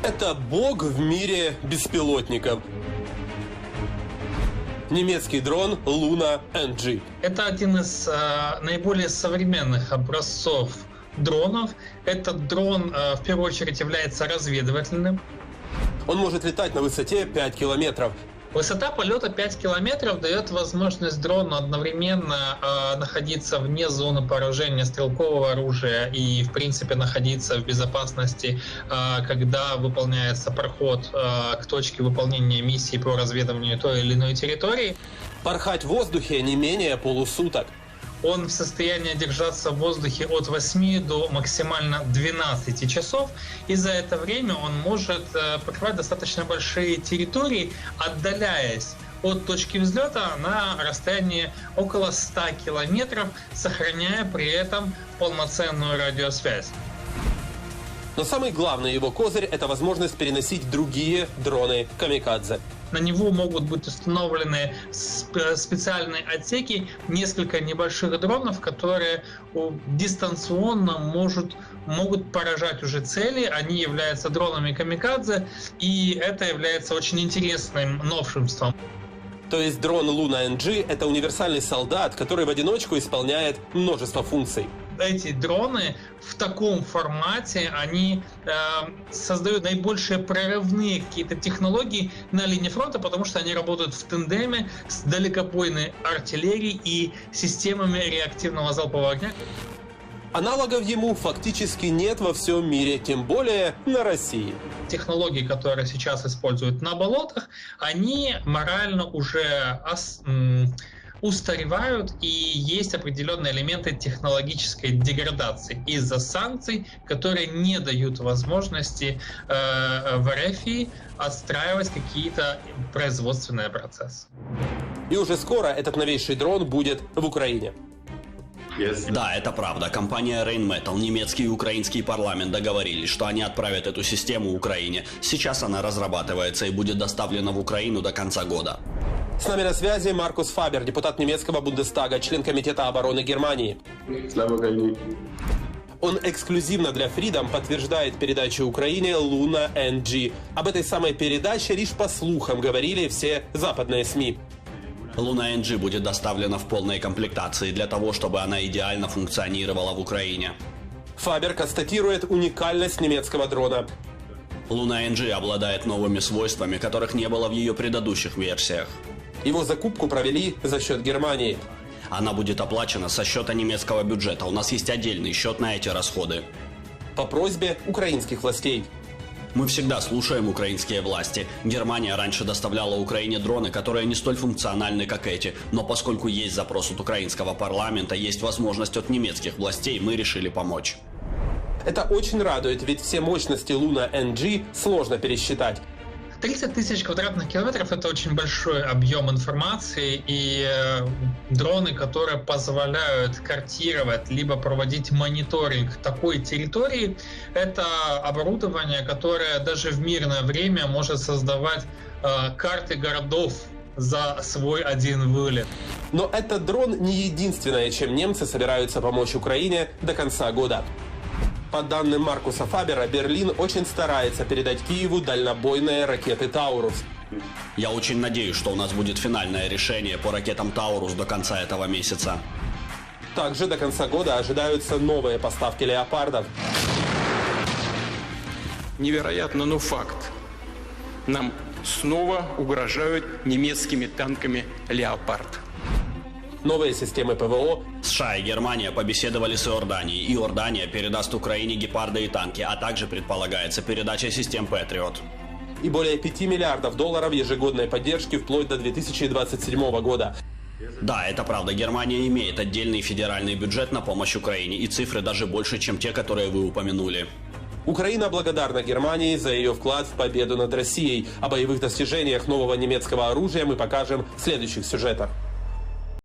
Это бог в мире беспилотников. Немецкий дрон Luna NG. Это один из наиболее современных образцов дронов. Этот дрон в первую очередь является разведывательным. Он может летать на высоте 5 километров. Высота полета 5 километров дает возможность дрону одновременно находиться вне зоны поражения стрелкового оружия и, в принципе, находиться в безопасности, когда выполняется проход к точке выполнения миссии по разведыванию той или иной территории. Порхать в воздухе не менее полусуток. Он в состоянии держаться в воздухе от 8 до максимально 12 часов. И за это время он может покрывать достаточно большие территории, отдаляясь от точки взлета на расстоянии около 100 километров, сохраняя при этом полноценную радиосвязь. Но самый главный его козырь – это возможность переносить другие дроны «Камикадзе». На него могут быть установлены специальные отсеки, несколько небольших дронов, которые дистанционно могут поражать уже цели. Они являются дронами «Камикадзе», и это является очень интересным новшеством. То есть дрон Luna NG – это универсальный солдат, который в одиночку исполняет множество функций. Эти дроны в таком формате, они создают наибольшие прорывные какие-то технологии на линии фронта, потому что они работают в тандеме с далекобойной артиллерией и системами реактивного залпового огня. Аналогов ему фактически нет во всем мире, тем более на России. Технологии, которые сейчас используют на болотах, они морально уже устаревают, и есть определенные элементы технологической деградации из-за санкций, которые не дают возможности в РФ отстраивать какие-то производственные процессы. И уже скоро этот новейший дрон будет в Украине. Да, это правда. Компания Rheinmetall, немецкий и украинский парламент договорились, что они отправят эту систему Украине. Сейчас она разрабатывается и будет доставлена в Украину до конца года. С нами на связи Маркус Фабер, депутат немецкого Бундестага, член Комитета обороны Германии. Слава Украине. Он эксклюзивно для Freedom подтверждает передачу Украине Luna NG. Об этой самой передаче лишь по слухам говорили все западные СМИ. Luna NG будет доставлена в полной комплектации для того, чтобы она идеально функционировала в Украине. Фабер констатирует уникальность немецкого дрона. Luna NG обладает новыми свойствами, которых не было в ее предыдущих версиях. Его закупку провели за счет Германии. Она будет оплачена со счета немецкого бюджета. У нас есть отдельный счет на эти расходы. По просьбе украинских властей. Мы всегда слушаем украинские власти. Германия раньше доставляла Украине дроны, которые не столь функциональны, как эти. Но поскольку есть запрос от украинского парламента, есть возможность от немецких властей, мы решили помочь. Это очень радует, ведь все мощности Luna NG сложно пересчитать. 30 тысяч квадратных километров – это очень большой объем информации, и дроны, которые позволяют картировать либо проводить мониторинг такой территории, это оборудование, которое даже в мирное время может создавать карты городов за свой один вылет. Но этот дрон не единственное, чем немцы собираются помочь Украине до конца года. По данным Маркуса Фабера, Берлин очень старается передать Киеву дальнобойные ракеты «Таурус». Я очень надеюсь, что у нас будет финальное решение по ракетам «Таурус» до конца этого месяца. Также до конца года ожидаются новые поставки «Леопардов». Невероятно, но факт. Нам снова угрожают немецкими танками «Леопард». Новые системы ПВО. США и Германия побеседовали с Иорданией. Иордания передаст Украине гепарды и танки, а также предполагается передача систем Патриот. И более 5 миллиардов долларов ежегодной поддержки вплоть до 2027 года. Да, это правда. Германия имеет отдельный федеральный бюджет на помощь Украине. И цифры даже больше, чем те, которые вы упомянули. Украина благодарна Германии за ее вклад в победу над Россией. О боевых достижениях нового немецкого оружия мы покажем в следующих сюжетах.